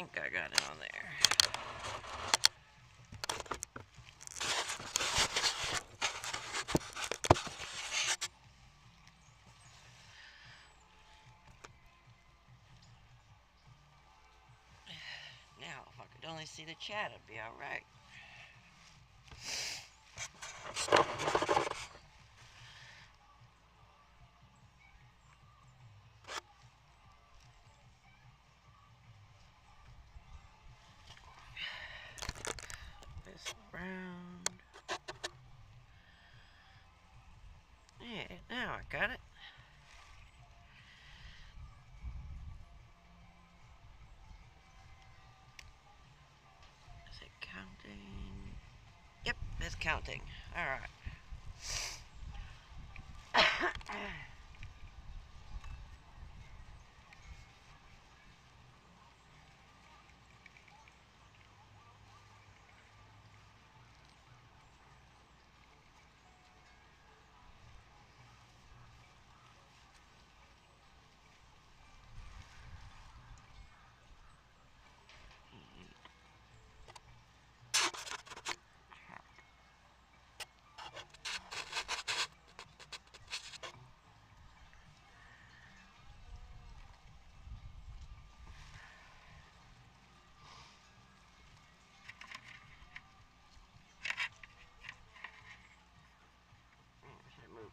think I got it on there. Now, if I could only see the chat, it'd be alright. This round. Yeah, now I got it. Is it counting? Yep, it's counting. Alright.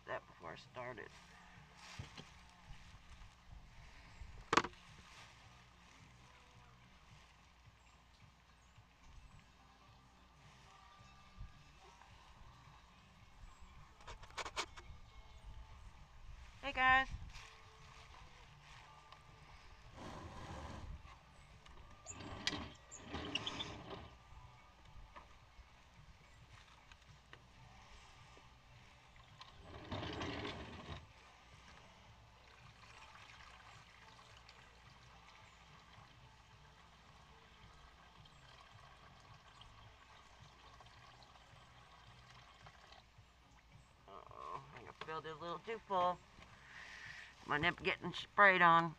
That before I started. Hey guys. I filled it a little too full. Might end up getting sprayed on.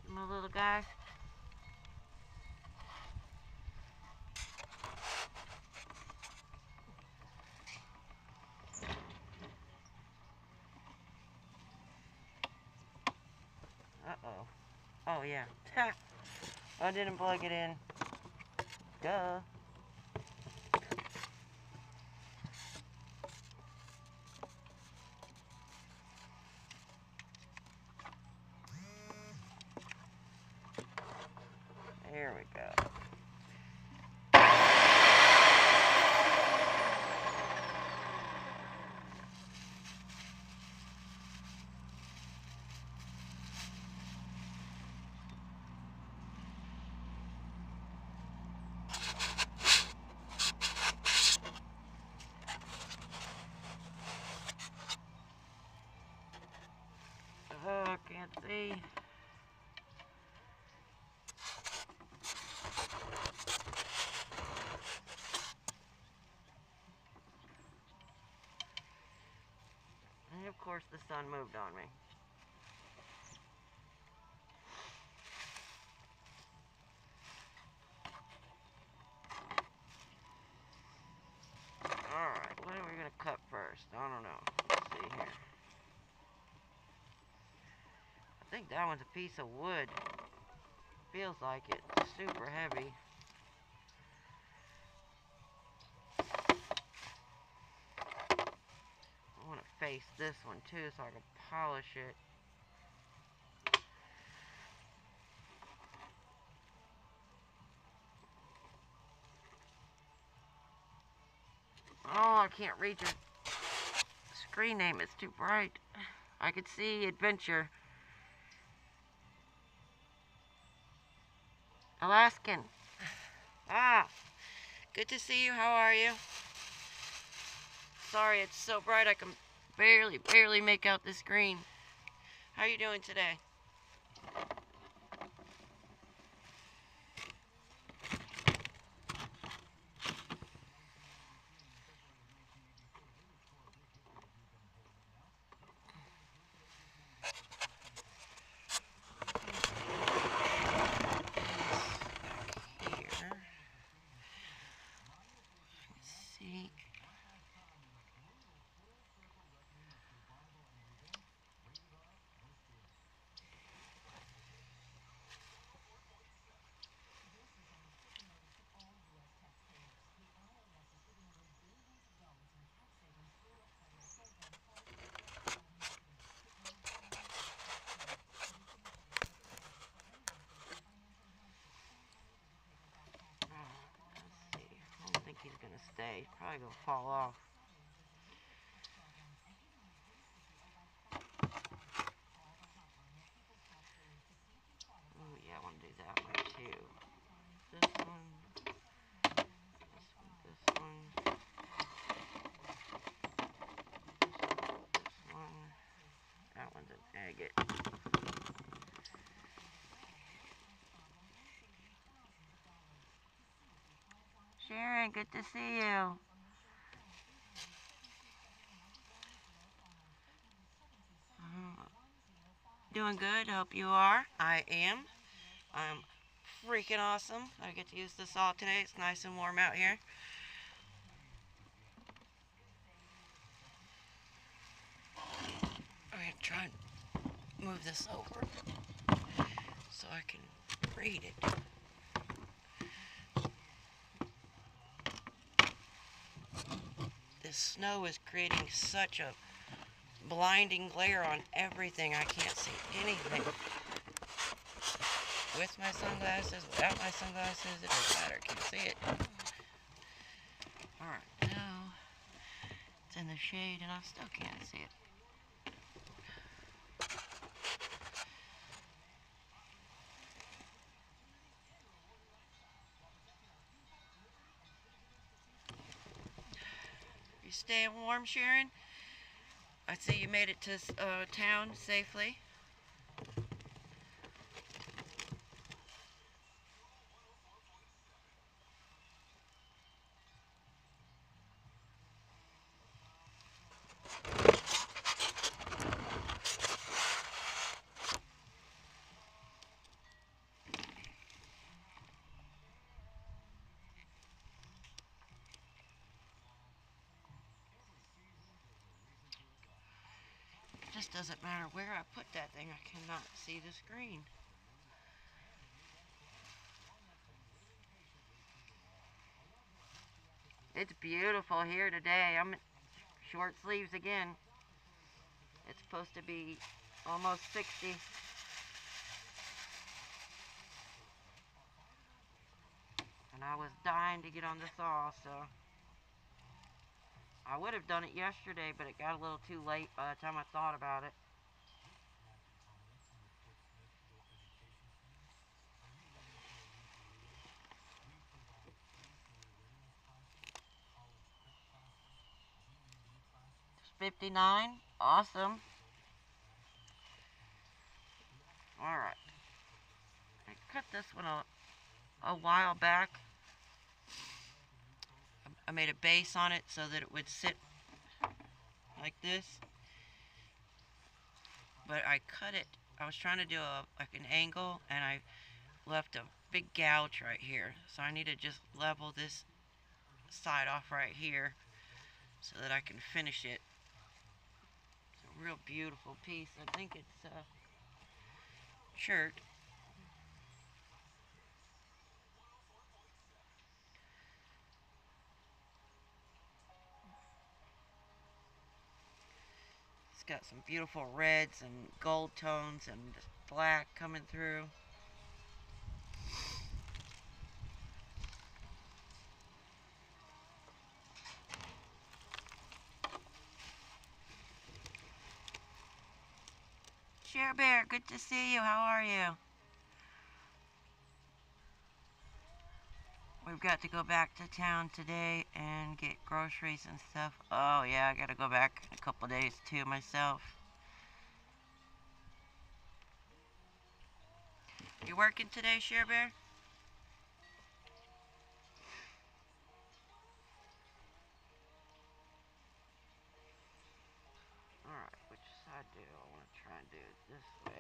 My little guy. Uh-oh. Oh, yeah. I didn't plug it in. Duh. There we go. Oh, can't see. And of course the sun moved on me. Alright, what are we going to cut first? I don't know. Let's see here. I think that one's a piece of wood. Feels like it. It's super heavy. I want to face this one too so I can polish it. Oh, I can't reach it. The screen name is too bright. I could see adventure. Alaskan. Ah, good to see you. How are you? Sorry, it's so bright I can barely make out the screen. How are you doing today? Here. Let's see. I don't think he's gonna stay. He's probably gonna fall off. Oh yeah, I want to do that one too. This one, this one, this one. That one's an agate. Sharon, good to see you. Doing good. Hope you are. I am. I'm freaking awesome. I get to use the saw today. It's nice and warm out here. I'm going to try and move this over so I can read it. This snow is creating such a blinding glare on everything. I can't see anything. With my sunglasses, without my sunglasses, it doesn't matter. I can't see it. Alright, now it's in the shade and I still can't see it. You staying warm, Sharon? I see you made it to town safely. It just doesn't matter where I put that thing, I cannot see the screen. It's beautiful here today. I'm in short sleeves again. It's supposed to be almost 60. And I was dying to get on the saw, so I would have done it yesterday, but it got a little too late by the time I thought about it. It's 59. Awesome. Alright. I cut this one a while back. I made a base on it so that it would sit like this. But I cut it. I was trying to do like an angle, and I left a big gouge right here. So I need to just level this side off right here so that I can finish it. It's a real beautiful piece. I think it's a shirt. It's got some beautiful reds and gold tones and black coming through. Share Bear, good to see you. How are you? We've got to go back to town today and get groceries and stuff. Oh yeah, I gotta go back in a couple days too myself. You working today, Share Bear? Alright, which side do I want to try and do it this way?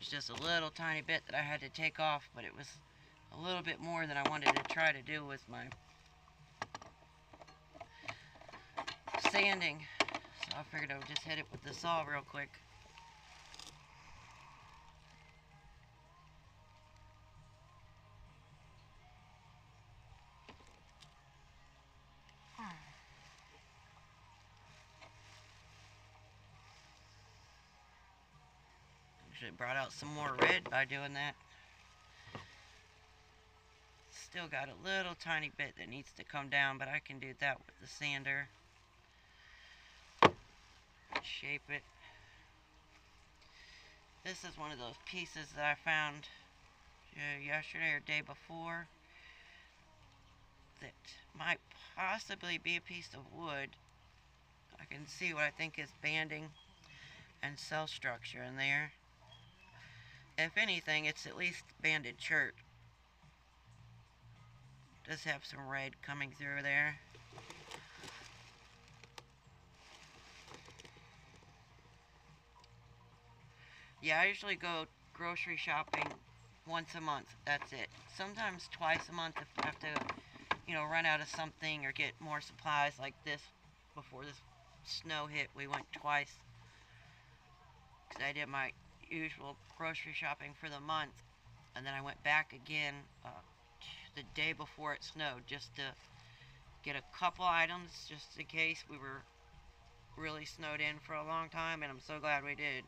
Just a little tiny bit that I had to take off, but it was a little bit more than I wanted to try to do with my sanding. So I figured I would just hit it with the saw real quick. Actually brought out some more red by doing that. Still got a little tiny bit that needs to come down, but I can do that with the sander. Shape it. This is one of those pieces that I found yesterday or day before that might possibly be a piece of wood. I can see what I think is banding and cell structure in there. If anything, it's at least banded chert. Does have some red coming through there. Yeah, I usually go grocery shopping once a month. That's it. Sometimes twice a month if I have to, run out of something or get more supplies like this. Before this snow hit, we went twice. Because I did my usual grocery shopping for the month. And then I went back again the day before it snowed just to get a couple items just in case we were really snowed in for a long time, and I'm so glad we did.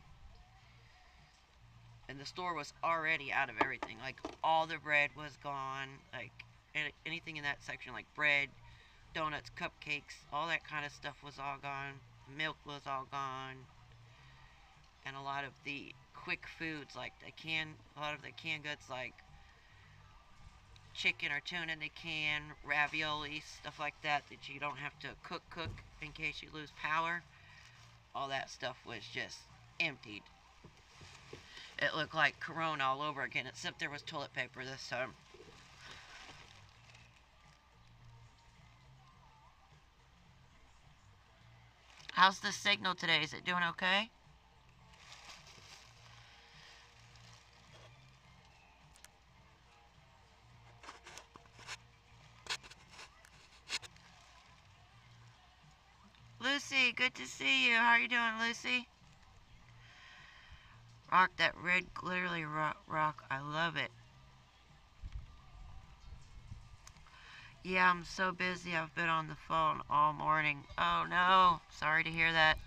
And the store was already out of everything. Like, all the bread was gone. Like, anything in that section, like bread, donuts, cupcakes, all that kind of stuff was all gone. Milk was all gone. And a lot of the quick foods, like a lot of the canned goods, like chicken or tuna in a can, ravioli, stuff like that you don't have to cook in case you lose power. All that stuff was just emptied. It looked like Corona all over again, except there was toilet paper this time. How's the signal today? Is it doing okay? Lucy. Good to see you. How are you doing, Lucy? Rock, that red glittery rock. I love it. Yeah, I'm so busy. I've been on the phone all morning. Oh no. Sorry to hear that.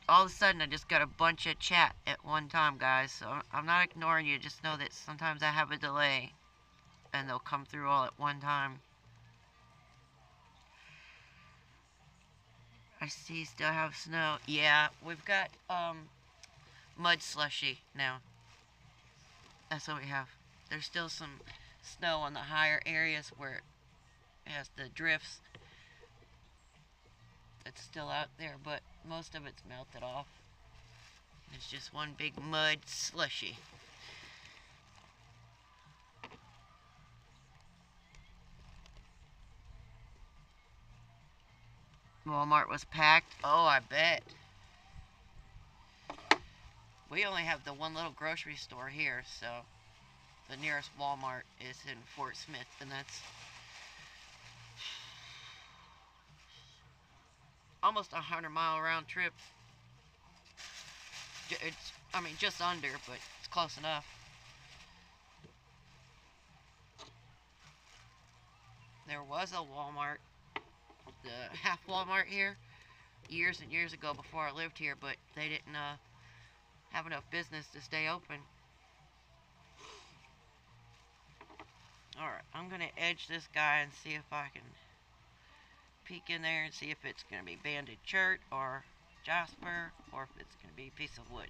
All of a sudden, I just got a bunch of chat at one time, guys. So I'm not ignoring you. Just know that sometimes I have a delay. And they'll come through all at one time. I see you still have snow. Yeah, we've got mud-slushie now. That's what we have. There's still some snow on the higher areas where it has the drifts. It's still out there, but most of it's melted off. It's just one big mud-slushie. Walmart was packed. Oh, I bet. We only have the one little grocery store here, so the nearest Walmart is in Fort Smith, and that's almost a 100-mile round trip. It's, I mean, just under, but it's close enough. There was a Walmart, the half Walmart here, years and years ago before I lived here, but they didn't have enough business to stay open. Alright, I'm going to edge this guy and see if I can peek in there and see if it's going to be banded chert or jasper, or if it's going to be a piece of wood.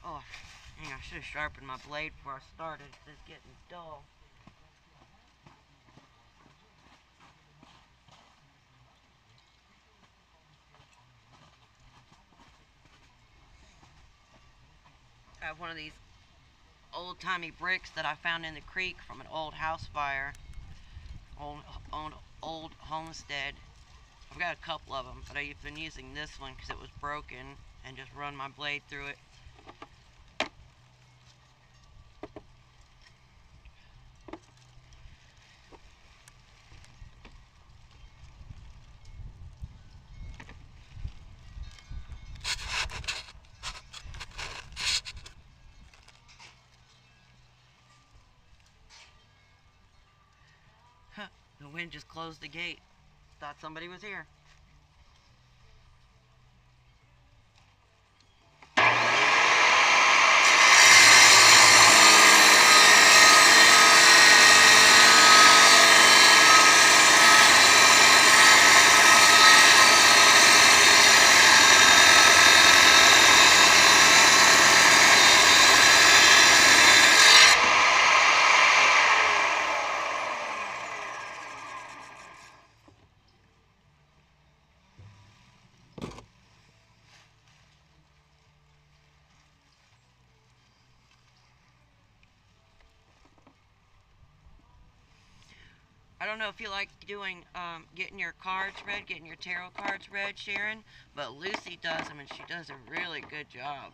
Oh, dang, I should have sharpened my blade before I started. It's getting dull. I have one of these old-timey bricks that I found in the creek from an old house fire. Old homestead. I've got a couple of them, but I've been using this one because it was broken and just run my blade through it. Huh, the wind just closed the gate. Thought somebody was here. I don't know if you like doing, getting your cards read, getting your tarot cards read, Sharon, but Lucy does them, and she does a really good job.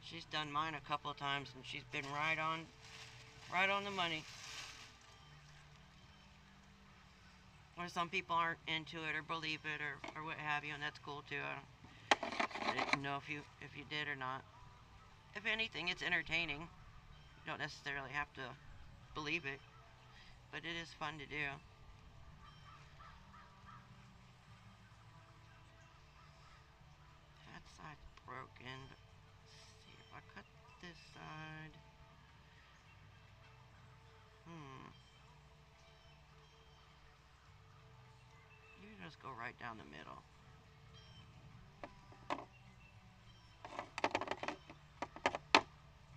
She's done mine a couple of times, and she's been right on the money. Or some people aren't into it or believe it or what have you, and that's cool too. I didn't know if you did or not. If anything, it's entertaining. You don't necessarily have to believe it, but it is fun to do. That side's broken, but let's see if I cut this side. You just go right down the middle.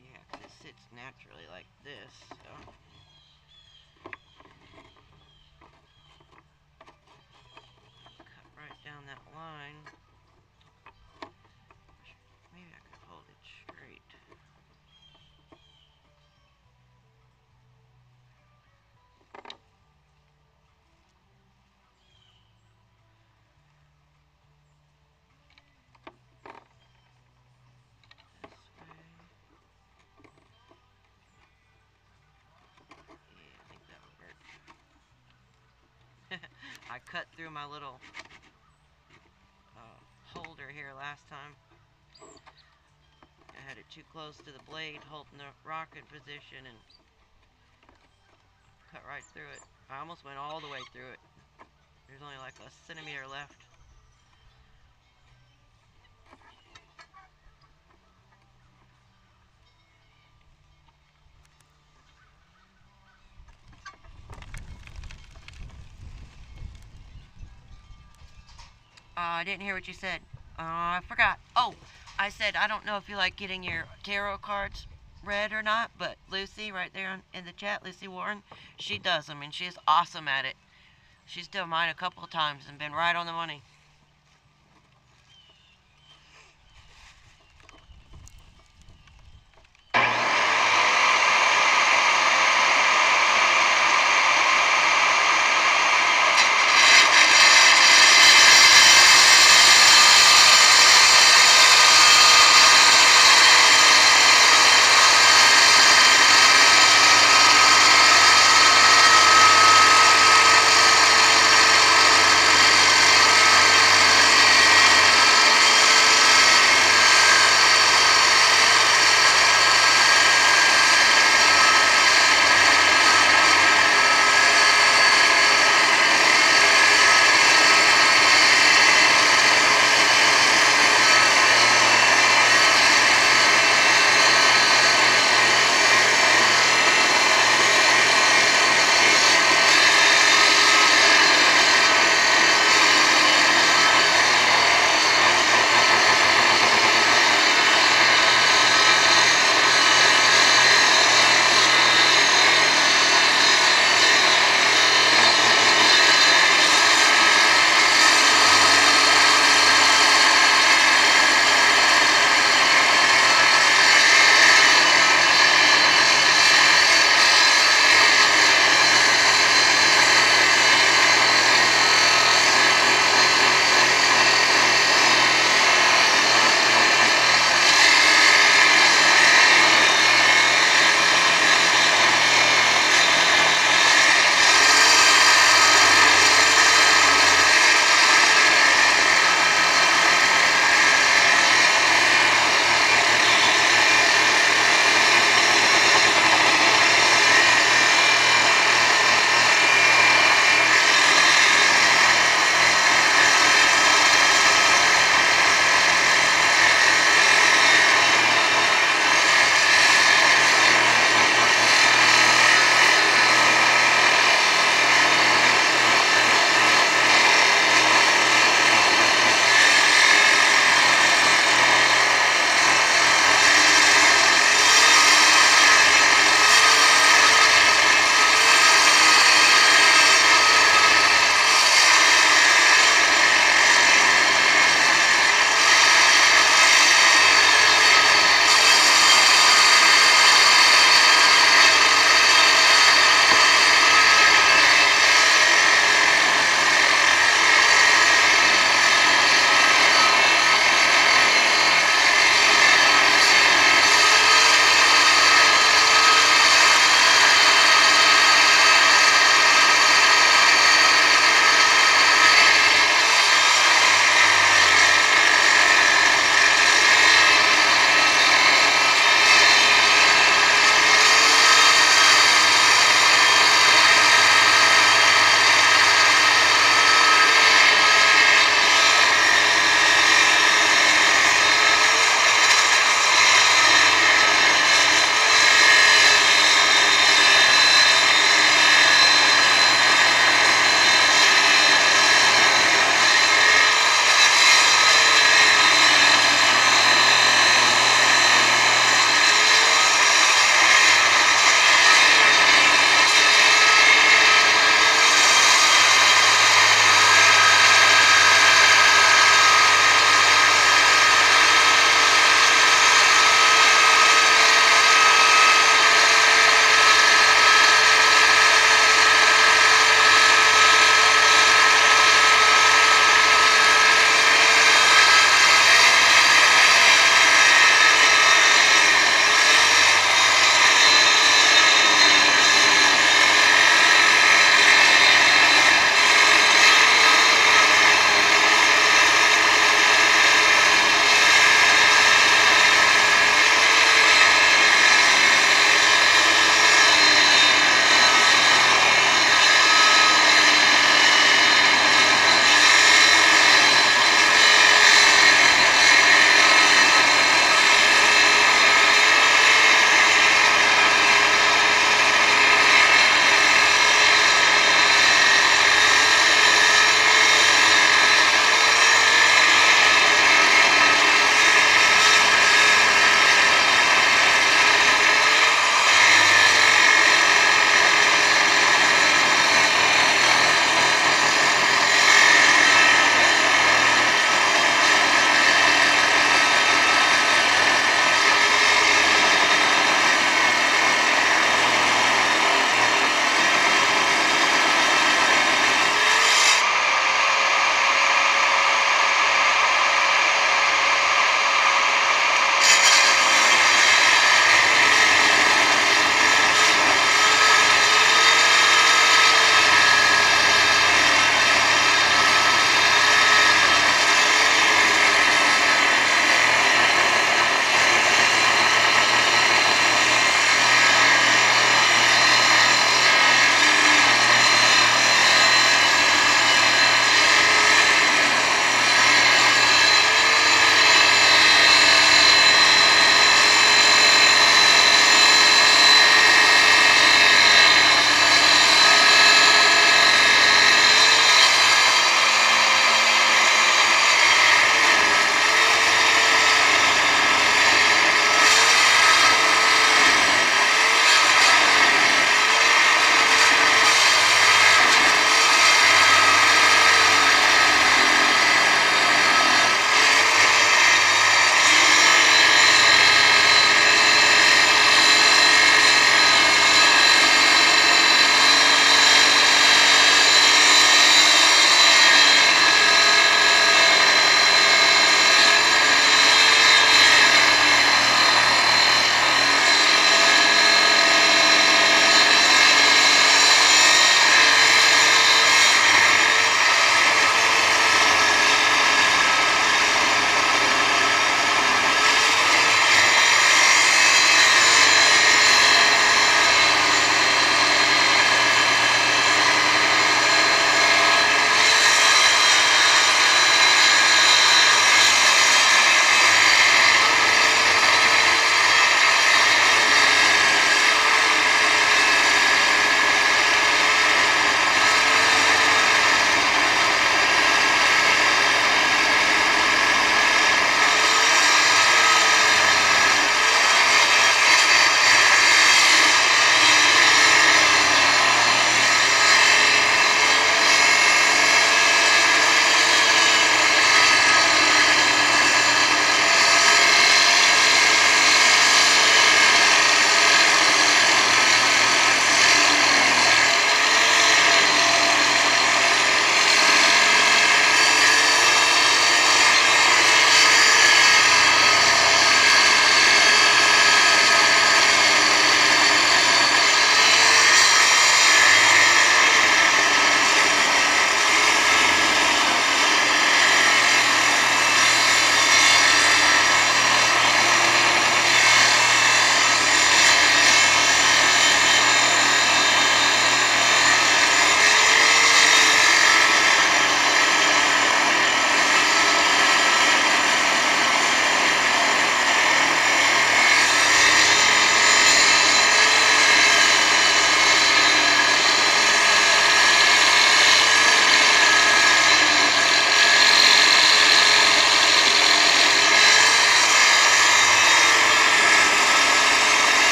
Yeah, because it sits naturally like this, so. Cut right down that line. Maybe I could hold it straight. I cut through my little holder here last time. I had it too close to the blade holding the rock in position and cut right through it. I almost went all the way through it. There's only like a centimeter left. I didn't hear what you said. I forgot. Oh, I said I don't know if you like getting your tarot cards read or not, but Lucy right there in the chat, Lucy Warren, she does them and she's awesome at it. She's done mine a couple of times and been right on the money.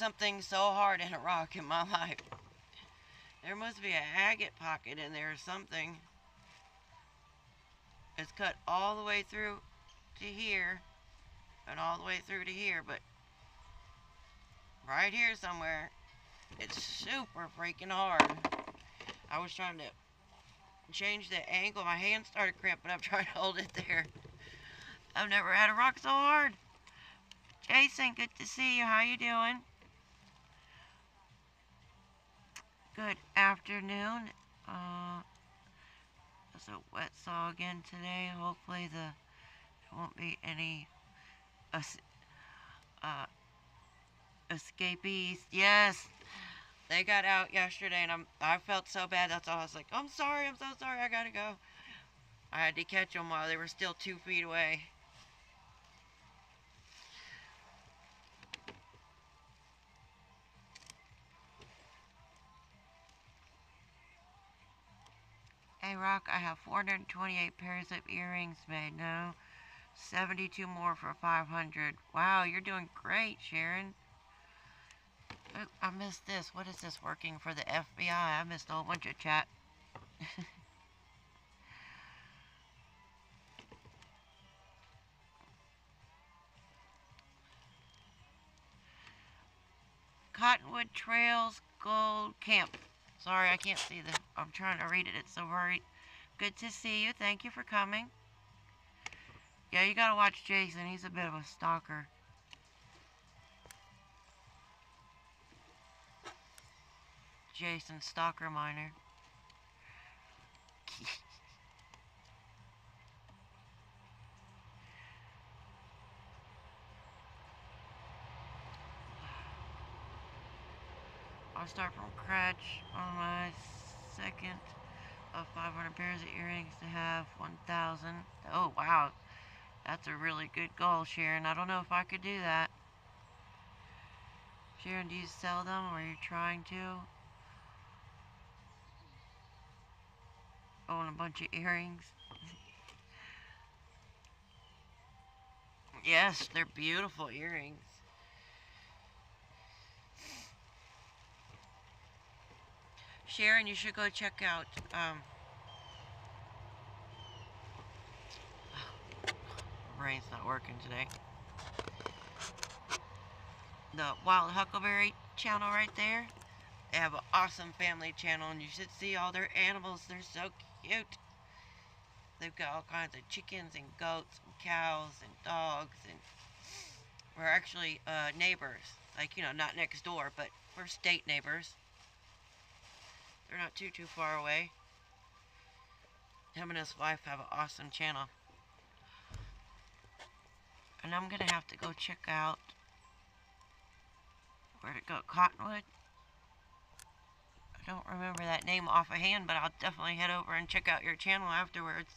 something so hard in a rock in my life. There must be an agate pocket in there or something. It's cut all the way through to here and all the way through to here, but right here somewhere, it's super freaking hard. I was trying to change the angle. My hand started cramping up trying to hold it there. I've never had a rock so hard. Jason, good to see you. How you doing? Good afternoon. It's a wet saw again today. Hopefully there won't be any escapees. Yes, they got out yesterday, and I felt so bad. That's all. I was like, I'm sorry. I'm so sorry. I gotta go. I had to catch them while they were still 2 feet away. Hey, Rock, I have 428 pairs of earrings made now. 72 more for 500. Wow, you're doing great, Sharon. Oh, I missed this. What is this working for the FBI? I missed a whole bunch of chat. Cottonwood Trails Gold Camp. Sorry, I can't see the... I'm trying to read it. It's so bright. Good to see you. Thank you for coming. Yeah, you gotta watch Jason. He's a bit of a stalker. Jason, stalker miner. I'll start from scratch on my second of 500 pairs of earrings to have 1,000. Oh, wow. That's a really good goal, Sharon. I don't know if I could do that. Sharon, do you sell them or are you trying to? Own a bunch of earrings. Yes, they're beautiful earrings. Sharon, you should go check out, my brain's not working today. The Wild Huckleberry channel right there. They have an awesome family channel, and you should see all their animals. They're so cute. They've got all kinds of chickens and goats and cows and dogs, and we're actually neighbors. Like, you know, not next door, but we're state neighbors. They're not too far away. Him and his wife have an awesome channel. And I'm gonna have to go check out, where'd it go? Cottonwood? I don't remember that name offhand, but I'll definitely head over and check out your channel afterwards.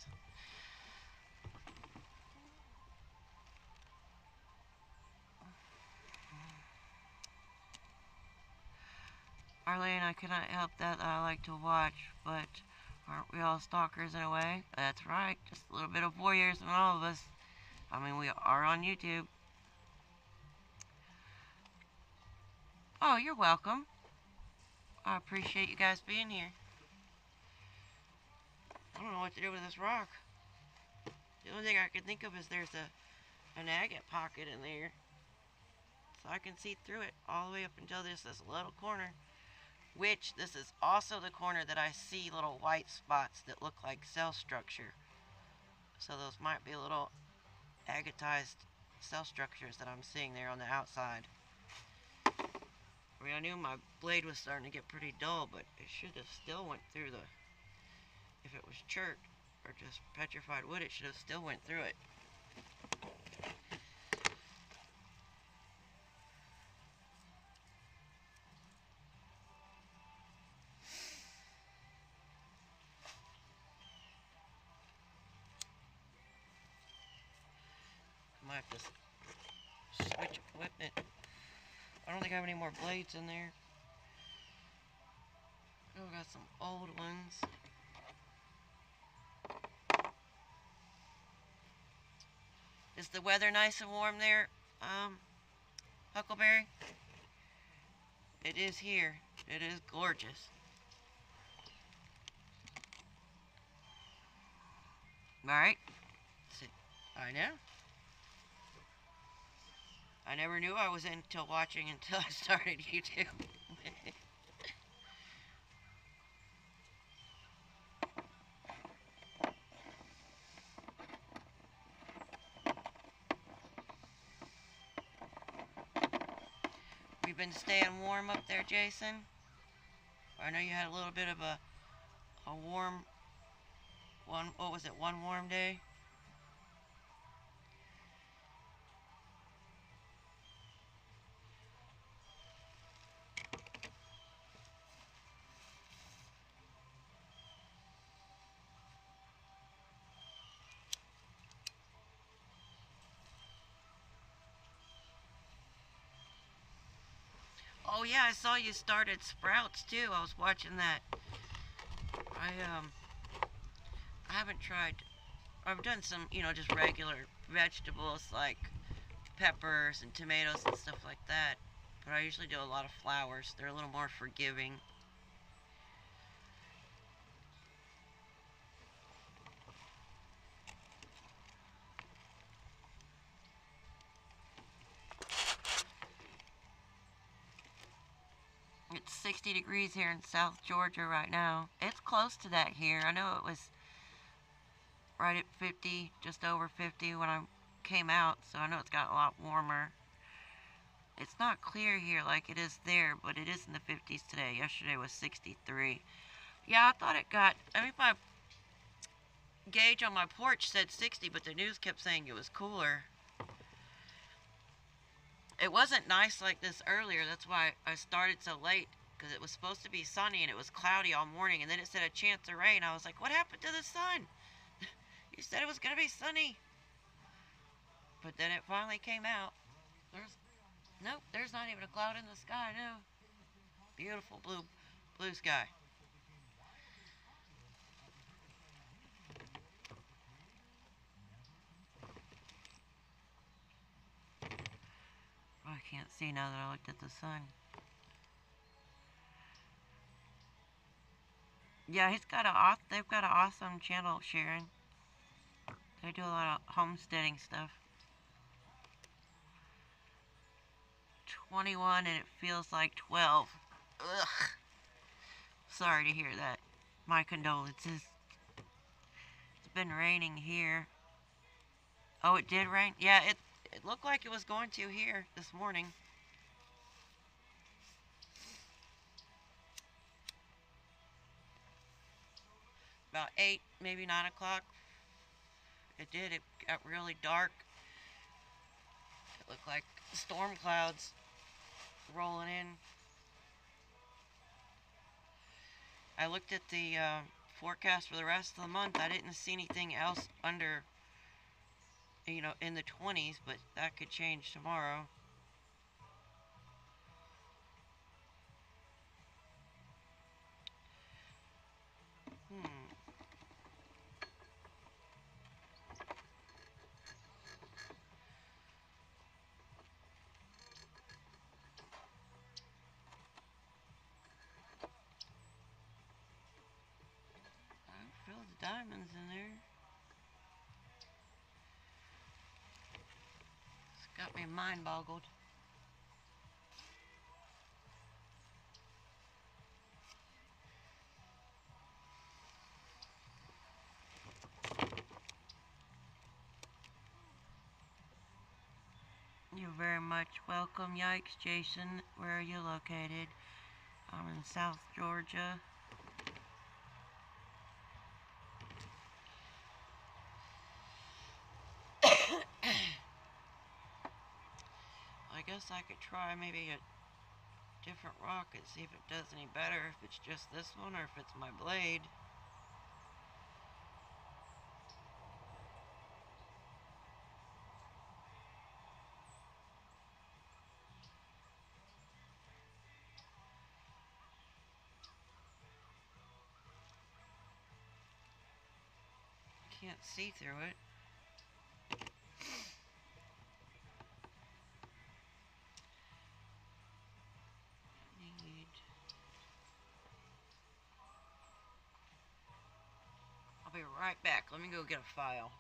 Arlene, I cannot help that I like to watch, but aren't we all stalkers in a way? That's right, just a little bit of voyeurs in all of us. I mean, we are on YouTube. Oh, you're welcome. I appreciate you guys being here. I don't know what to do with this rock. The only thing I can think of is there's an agate pocket in there. So I can see through it all the way up until this little corner. Which, this is also the corner that I see little white spots that look like cell structure. So those might be little agatized cell structures that I'm seeing there on the outside. I mean, I knew my blade was starting to get pretty dull, but it should have still went through the... If it was chert or just petrified wood, it should have still went through it. I might have to switch equipment. I don't think I have any more blades in there. Oh, I got some old ones. Is the weather nice and warm there, Huckleberry? It is here. It is gorgeous. Alright. I know. I never knew I was into watching until I started YouTube. We've been staying warm up there, Jason. I know you had a little bit of a warm one. What was it? One warm day. Oh yeah, I saw you started sprouts too. I was watching that. I haven't tried. I've done some, just regular vegetables like peppers and tomatoes and stuff like that. But I usually do a lot of flowers. They're a little more forgiving. It's 60 degrees here in South Georgia right now. It's close to that here. I know it was right at 50, just over 50 when I came out, so I know it's got a lot warmer. It's not clear here like it is there, but it is in the 50s today. Yesterday was 63. Yeah, I thought it got, my gauge on my porch said 60, but the news kept saying it was cooler. It wasn't nice like this earlier. That's why I started so late, because it was supposed to be sunny and it was cloudy all morning, and then it said a chance of rain. I was like, what happened to the sun? You said it was going to be sunny. But then it finally came out. Nope, there's not even a cloud in the sky, no. Beautiful blue sky. Oh, I can't see now that I looked at the sun. Yeah, they've got an awesome channel, Sharon. They do a lot of homesteading stuff. 21 and it feels like 12. Ugh. Sorry to hear that. My condolences. It's been raining here. Oh, it did rain? Yeah, it looked like it was going to here this morning. About 8, maybe 9 o'clock. It did. It got really dark. It looked like storm clouds rolling in. I looked at the forecast for the rest of the month. I didn't see anything else under, in the 20s, but that could change tomorrow. I feel the diamonds in there. It's got me mind boggled. You're very much welcome. Yikes, Jason. Where are you located? I'm in South Georgia. I guess I could try maybe a different rock and see if it does any better, if it's just this one or if it's my blade. Can't see through it. right back. Let me go get a file.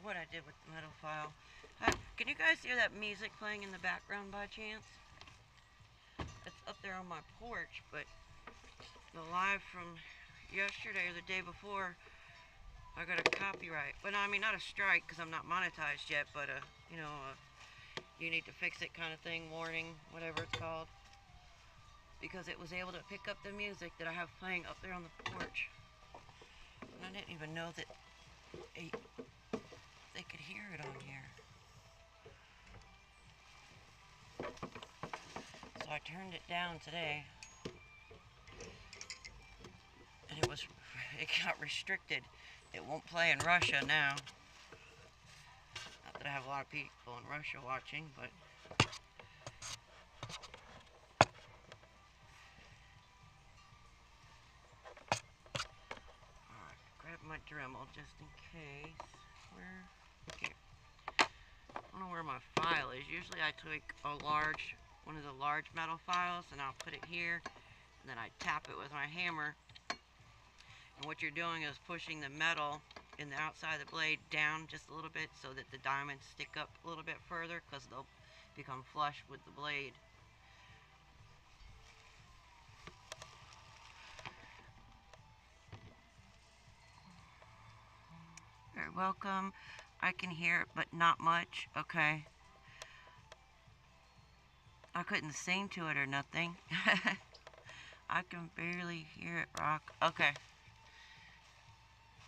What I did with the metal file. Can you guys hear that music playing in the background by chance? It's up there on my porch, but the live from yesterday or the day before, I got a copyright. But I mean, not a strike because I'm not monetized yet, but you know, you need to fix it kind of thing, warning, whatever it's called. Because it was able to pick up the music that I have playing up there on the porch. And I didn't even know that they could hear it on here. So I turned it down today. And it got restricted. It won't play in Russia now. Not that I have a lot of people in Russia watching, but alright, grab my Dremel just in case. Here. I don't know where my file is. Usually I take one of the large metal files and I'll put it here and then I tap it with my hammer. And what you're doing is pushing the metal in the outside of the blade down just a little bit so that the diamonds stick up a little bit further because they'll become flush with the blade. You're welcome. I can hear it, but not much. Okay. I couldn't sing to it or nothing. I can barely hear it, Rock. Okay.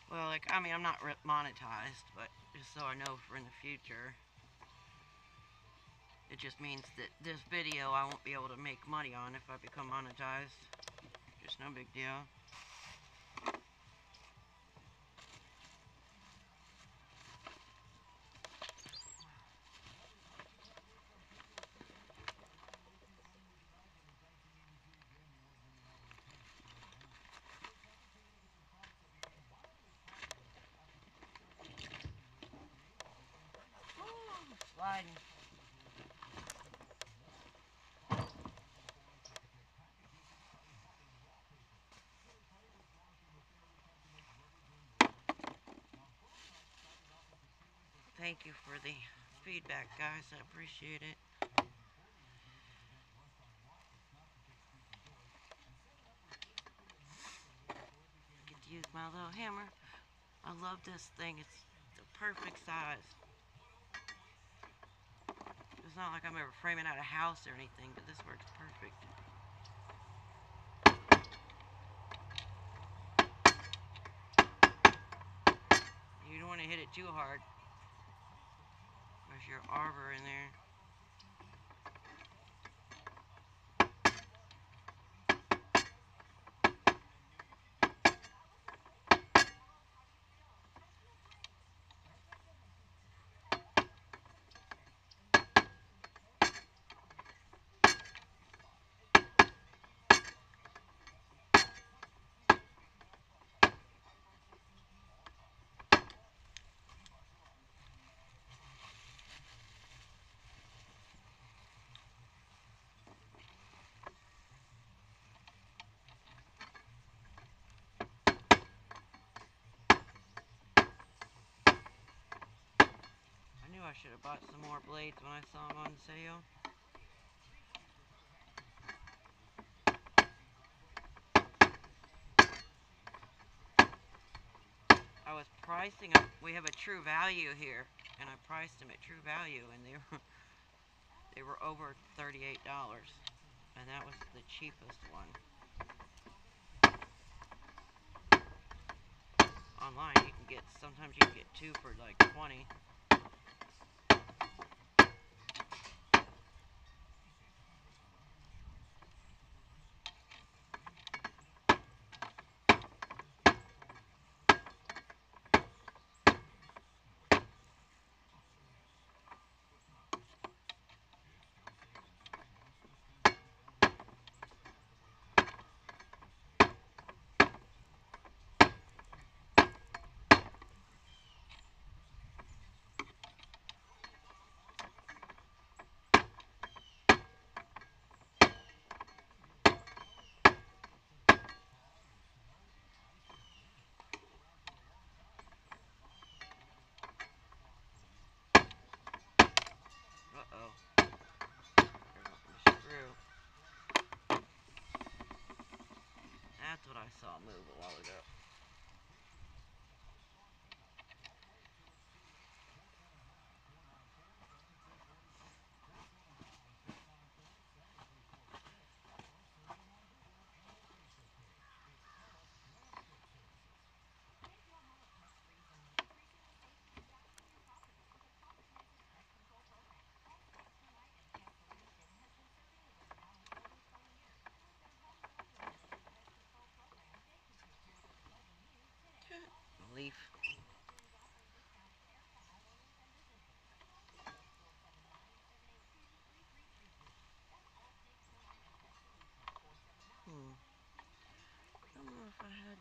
Well, like, I mean, I'm not monetized, but just so I know for in the future. It just means that this video I won't be able to make money on if I become monetized. Just no big deal. Sliding. Thank you for the feedback, guys. I appreciate it. Get to use my little hammer. I love this thing. It's the perfect size. It's not like I'm ever framing out a house or anything, but this works perfect. You don't want to hit it too hard. There's your arbor in there. should have bought some more blades when I saw them on sale. I was pricing them. We have a True Value here, and I priced them at True Value, and they were over $38, and that was the cheapest one. Online, you can get, sometimes you can get two for like 20. Uh-oh. Screw. That's what I saw move a while ago. Leaf. I don't know if I had...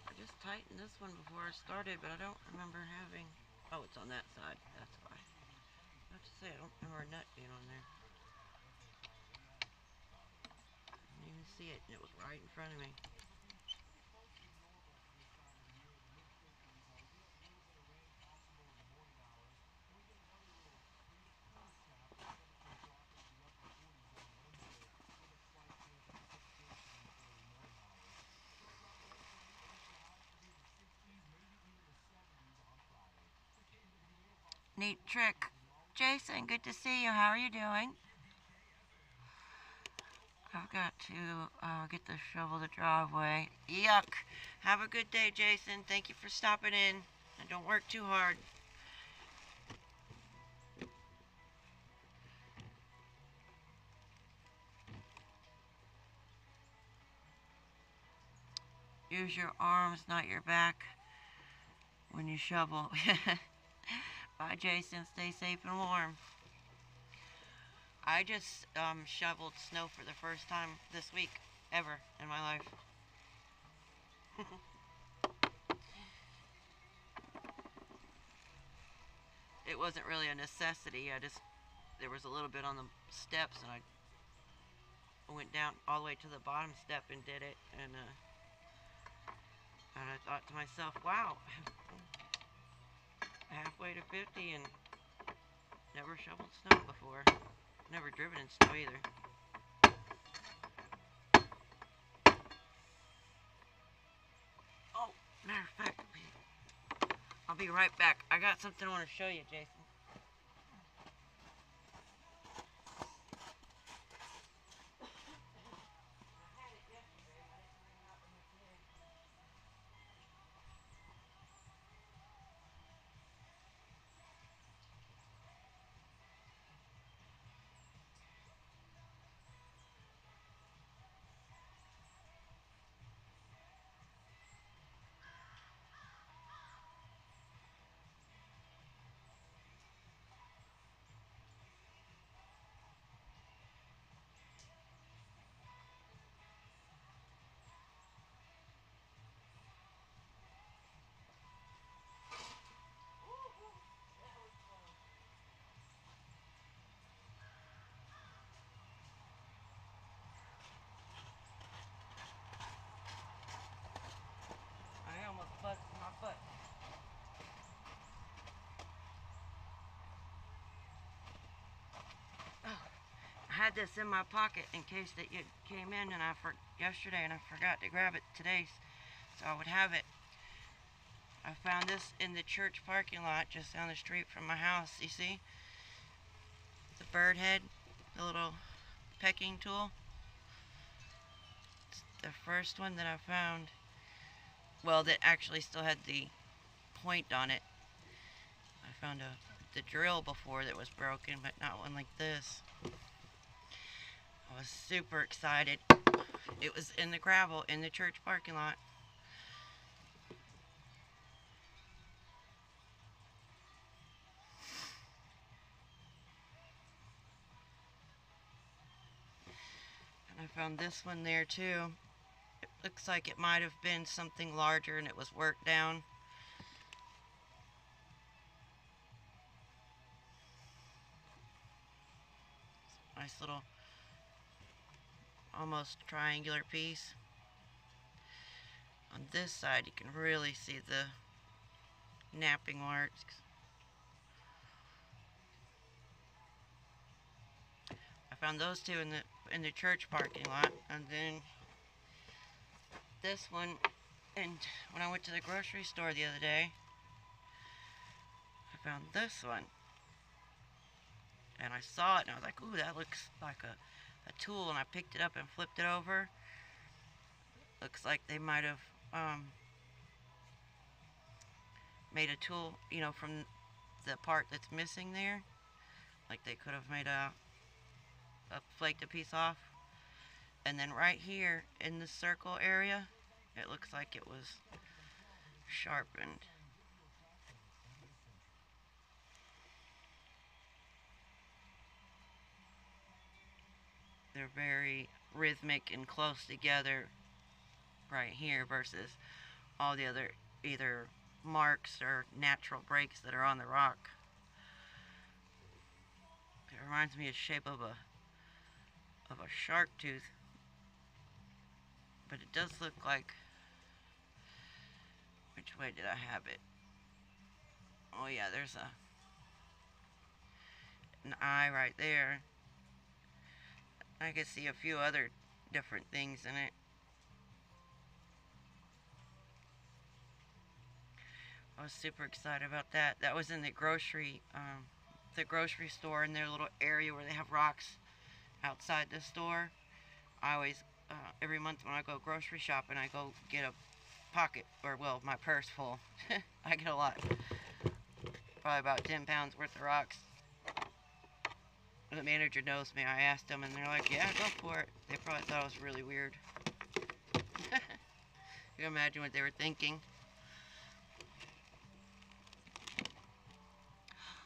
I just tightened this one before I started, but I don't remember having... Oh, it's on that side. That's why. I have to say, I don't remember a nut being on there. I didn't even see it, and it was right in front of me. Neat trick. Jason, good to see you. How are you doing? I've got to get the shovel the driveway. Yuck. Have a good day, Jason. Thank you for stopping in. And don't work too hard. Use your arms, not your back, when you shovel. Bye, Jason. Stay safe and warm. I just shoveled snow for the first time this week, ever, in my life. It wasn't really a necessity. There was a little bit on the steps, and I went down all the way to the bottom step and did it, and I thought to myself, wow, halfway to 50 and never shoveled snow before. Never driven in snow either. Oh, matter of fact, I'll be right back. I got something I want to show you, Jason. had this in my pocket in case that you came in and yesterday and I forgot to grab it today, so I would have it. I found this in the church parking lot just down the street from my house. You see? The bird head, the little pecking tool. It's the first one that I found. Well, that actually still had the point on it. I found the drill before that was broken, but not one like this. I was super excited. It was in the gravel in the church parking lot. And I found this one there too. It looks like it might have been something larger and it was worked down. Nice little almost triangular piece. On this side you can really see the napping marks. I found those two in the church parking lot, and then this one, and when I went to the grocery store the other day, I found this one. And I saw it and I was like, ooh, that looks like a tool, and I picked it up and flipped it over. Looks like they might have made a tool, you know, from the part that's missing there. Like they could have made flaked a piece off. And then right here in the circle area, it looks like it was sharpened. They're very rhythmic and close together right here versus all the other either marks or natural breaks that are on the rock. It reminds me of the shape of a shark tooth, but it does look like, which way did I have it? Oh yeah, there's an eye right there. I could see a few other different things in it. I was super excited about that. That was in the grocery store, in their little area where they have rocks outside the store. I always, every month when I go grocery shopping, I go get a pocket, or well, my purse full. I get a lot. Probably about 10 pounds worth of rocks. The manager knows me. I asked them and they're like, yeah, go for it. They probably thought I was really weird. You can imagine what they were thinking.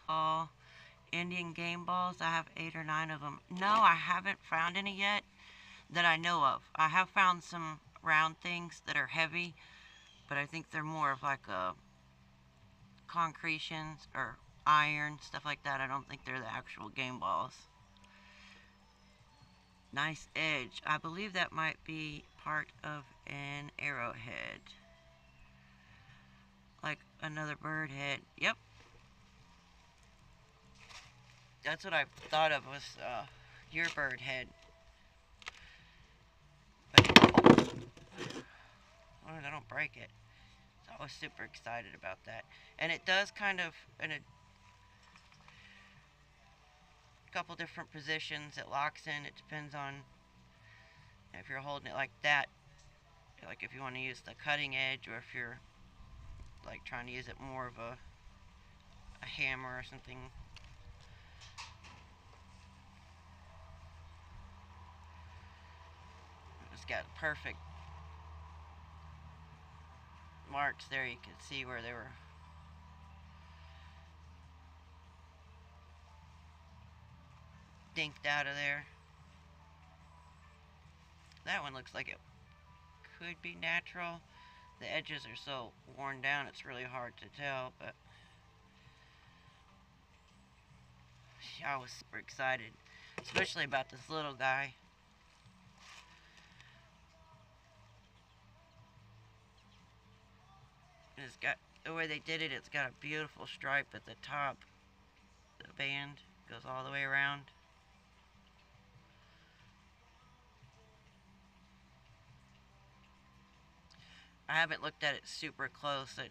All Indian game balls. I have 8 or 9 of them. No, I haven't found any yet that I know of. I have found some round things that are heavy, but I think they're more of like concretions or iron, stuff like that. I don't think they're the actual game balls. Nice edge. I believe that might be part of an arrowhead. Like another bird head. Yep. That's what I thought of was your bird head. But, oh, I don't break it. So I was super excited about that. And it does kind of, in a couple different positions, it locks in. It depends on if you're holding it like that, like if you want to use the cutting edge, or if you're like trying to use it more of a hammer or something. It's got perfect marks there. You can see where they were dinked out of there. That one looks like it could be natural. The edges are so worn down it's really hard to tell, but I was super excited, especially about this little guy. It's got, the way they did it, it's got a beautiful stripe at the top. The band goes all the way around. I haven't looked at it super close. It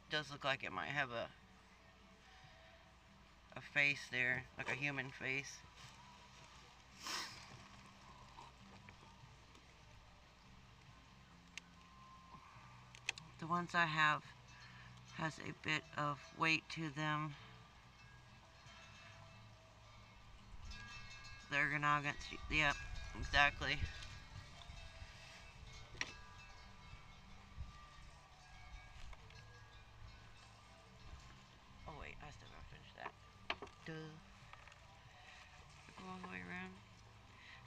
does look like it might have a face there, like a human face. The ones I have has a bit of weight to them. The ergonomics, yep, exactly. Oh wait, I still gotta finish that. Duh. Go all the way around.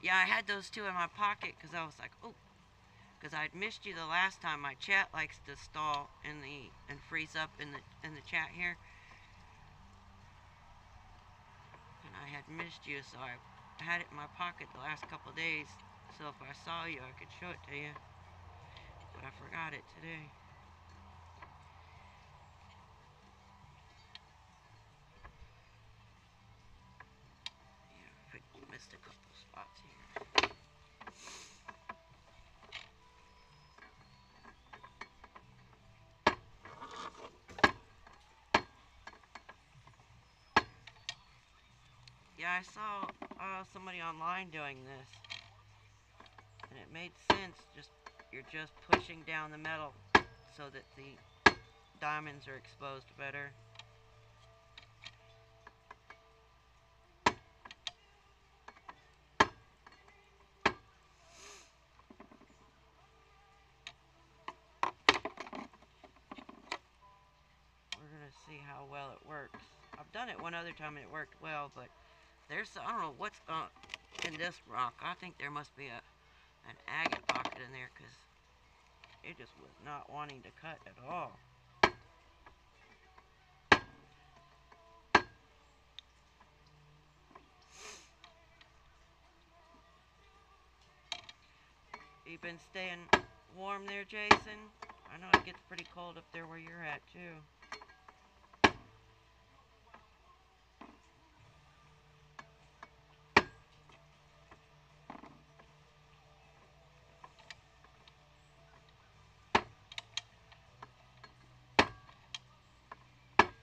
Yeah, I had those two in my pocket because I was like, oh, because I'd missed you the last time. My chat likes to stall in the and freeze up in the chat here, and I had missed you, so I had it in my pocket the last couple of days. So if I saw you, I could show it to you, but I forgot it today. Yeah, I missed a couple spots here. Yeah, I saw somebody online doing this, and it made sense. You're just pushing down the metal so that the diamonds are exposed better. We're gonna see how well it works. I've done it one other time and it worked well, but I don't know what's in this rock. I think there must be an agate pocket in there because it just was not wanting to cut at all. You been staying warm there, Jason? I know it gets pretty cold up there where you're at too.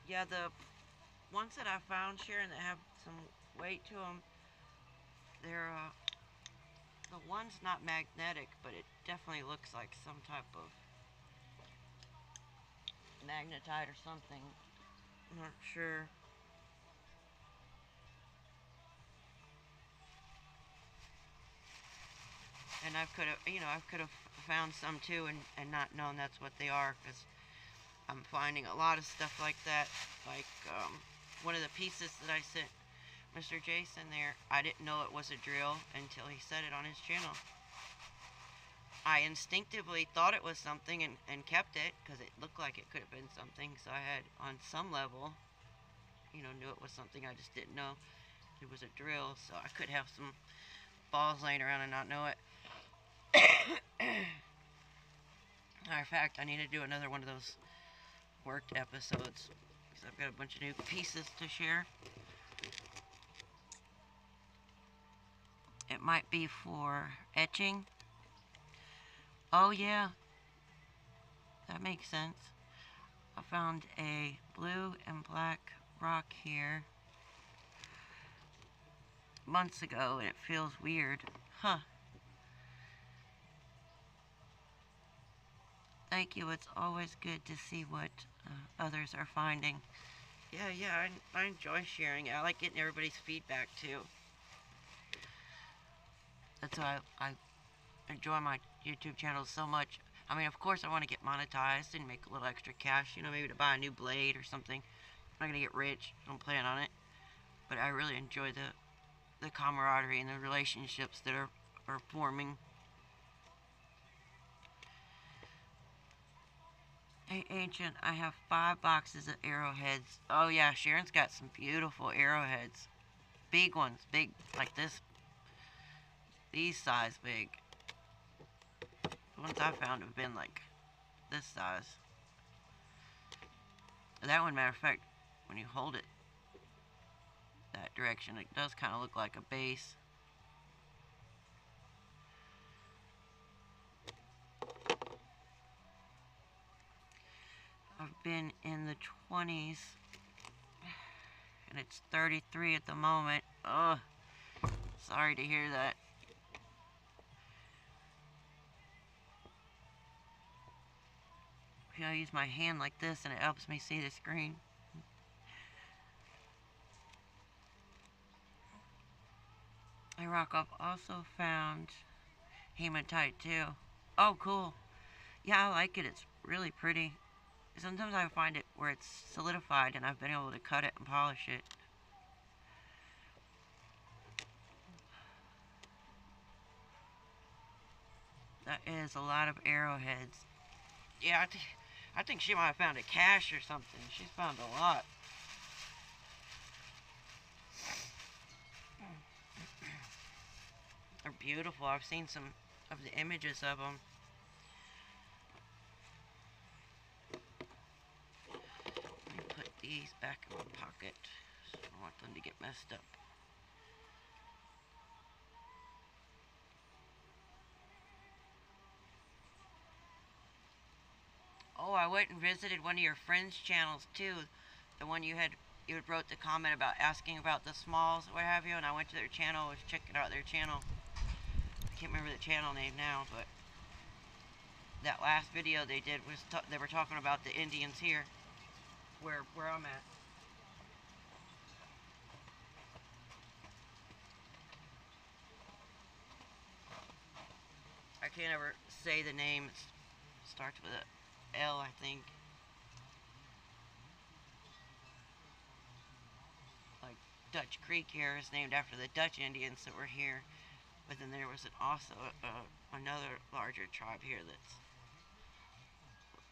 Yeah, the ones that I found, Sharon, that have some weight to them, they're the one's not magnetic, but it definitely looks like some type of magnetite or something. I'm not sure. And I could have found some too and not known that's what they are because I'm finding a lot of stuff like that. Like one of the pieces that I sent Mr. Jason there, I didn't know it was a drill until he said it on his channel. I instinctively thought it was something and kept it because it looked like it could have been something. So I had, on some level, knew it was something. I just didn't know it was a drill. So I could have some balls laying around and not know it. Matter of fact, I need to do another one of those worked episodes because I've got a bunch of new pieces to share. It might be for etching. Oh yeah, that makes sense. I found a blue and black rock here months ago and it feels weird. Huh. Thank you. It's always good to see what others are finding. Yeah, I enjoy sharing. I like getting everybody's feedback too. That's why I enjoy my YouTube channel so much. I mean, of course, I want to get monetized and make a little extra cash, maybe to buy a new blade or something. I'm not going to get rich. Don't plan on it. But I really enjoy the camaraderie and the relationships that are forming. Hey, Ancient, I have 5 boxes of arrowheads. Oh, yeah, Sharon's got some beautiful arrowheads. Big ones, big, like this. These size big. The ones I found have been like this size. That one, matter of fact, when you hold it that direction, it does kind of look like a base. been in the 20s, and it's 33 at the moment. Ugh, sorry to hear that. I use my hand like this and it helps me see the screen. I rock up also found hematite too. Oh, cool. Yeah, I like it. It's really pretty. Sometimes I find it where it's solidified and I've been able to cut it and polish it. That is a lot of arrowheads. Yeah, I think she might have found a cache or something. She's found a lot. They're beautiful. I've seen some of the images of them. Let me put these back in my pocket. I don't want them to get messed up. Oh, I went and visited one of your friends' channels too. The one you had wrote the comment about asking about the smalls, what have you, and I went to their channel, was checking out their channel. I can't remember the channel name now, but that last video they did was they were talking about the Indians here, where I'm at. I can't ever say the name. It starts with a L, I think. Like Dutch Creek here is named after the Dutch Indians that were here, but then there was also another larger tribe here that's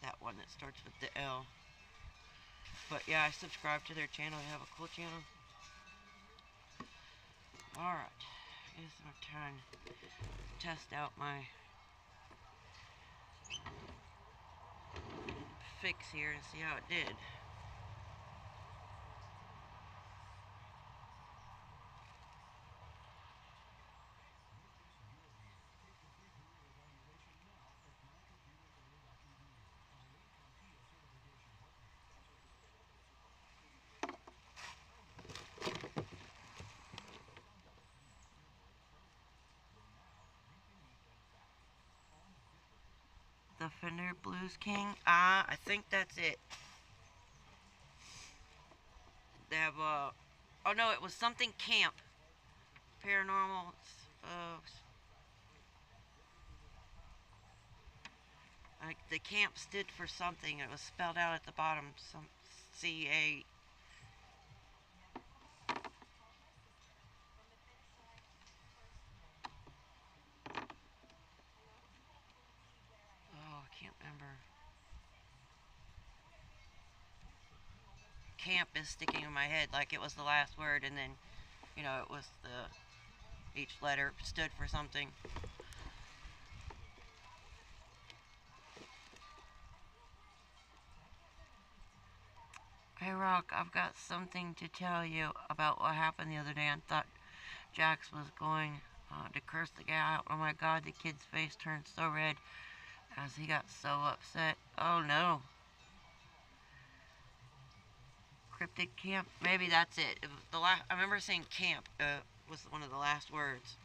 that one that starts with the L. But yeah, I subscribe to their channel. They have a cool channel. Alright, it's my turn to test out my fix here and see how it did. The Fender Blues King. I think that's it. They have oh no, it was something camp. Paranormal. Like the camp stood for something. It was spelled out at the bottom. Some C-A. Oh, I can't remember. Camp is sticking in my head like it was the last word, and then, you know, it was each letter stood for something. Hey Rock, I've got something to tell you about what happened the other day. I thought Jax was going to curse the guy out. Oh my god, the kid's face turned so red as he got so upset. Oh no. Cryptic camp? Maybe that's it. I remember saying camp was one of the last words.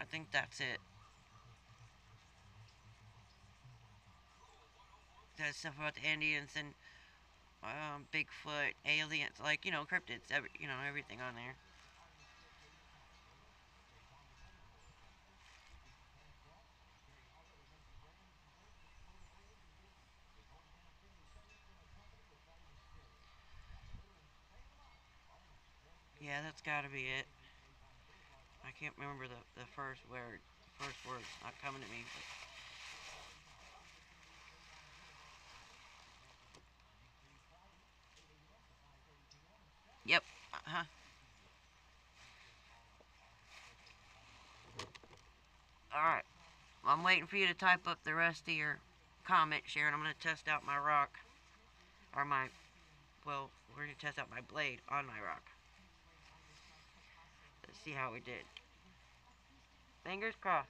I think that's it. That stuff about the Indians and Bigfoot, aliens, like, you know, cryptids, everything on there. Yeah, that's gotta be it. I can't remember the first word. First word's not coming to me. But yep. Uh-huh. Alright. Well, I'm waiting for you to type up the rest of your comment, Sharon. I'm going to test out my rock. Or well, we're going to test out my blade on my rock. Let's see how we did. Fingers crossed.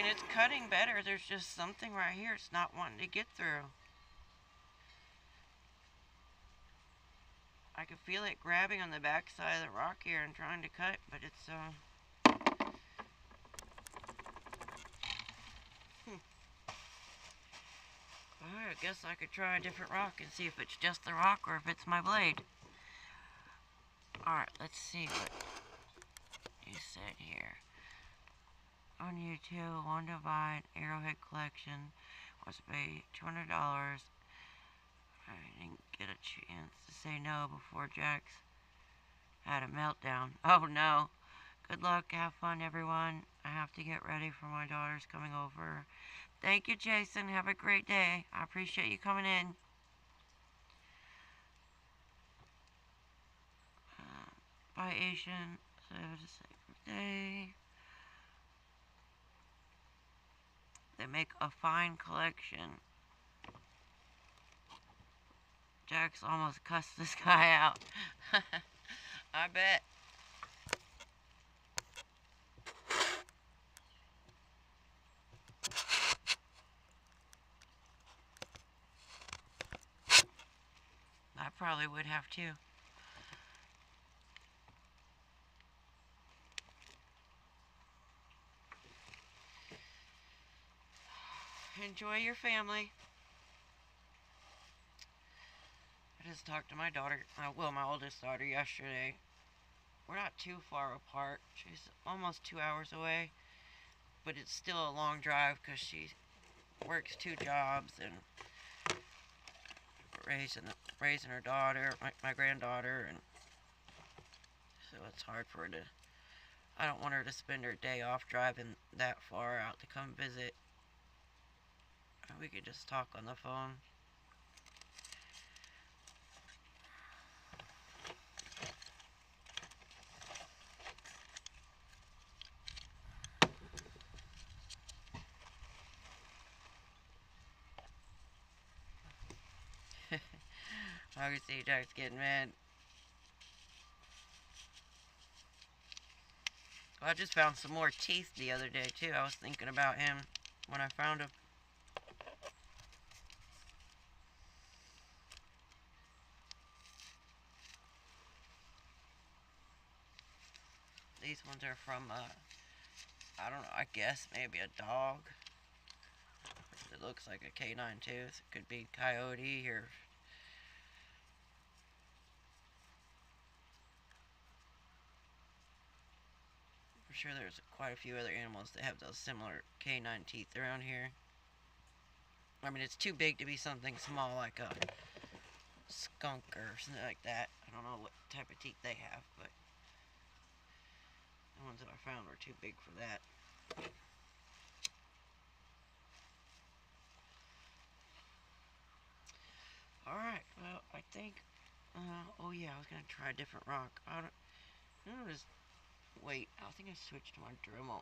mean, it's cutting better. There's just something right here it's not wanting to get through. I can feel it grabbing on the back side of the rock here and trying to cut, but it's Alright, I guess I could try a different rock and see if it's just the rock or if it's my blade. Alright, let's see what you said here. On YouTube, one divine arrowhead collection was paid $200. I didn't get a chance to say no before Jax had a meltdown. Oh no. Good luck, have fun everyone. I have to get ready for my daughter's coming over. Thank you, Jason. Have a great day. I appreciate you coming in. Bye, Asian. So have a safe day. They make a fine collection. Jax almost cussed this guy out. I bet. I probably would have too. Enjoy your family. I just talked to my daughter, well, my oldest daughter yesterday. We're not too far apart. She's almost 2 hours away, but it's still a long drive because she works 2 jobs and raising her daughter, my granddaughter, and so it's hard for her to. I don't want her to spend her day off driving that far out to come visit. We could just talk on the phone. I can see Jack's getting mad. I just found some more teeth the other day too. I was thinking about him when I found him. These ones are from, I don't know, I guess maybe a dog. It looks like a canine tooth. It could be coyote or... I'm sure there's quite a few other animals that have those similar canine teeth around here. I mean, it's too big to be something small like a skunk or something like that. I don't know what type of teeth they have, but the ones that I found were too big for that. Alright, well, I think, oh yeah, I was going to try a different rock. I don't just, wait, I think I switched to my Dremel.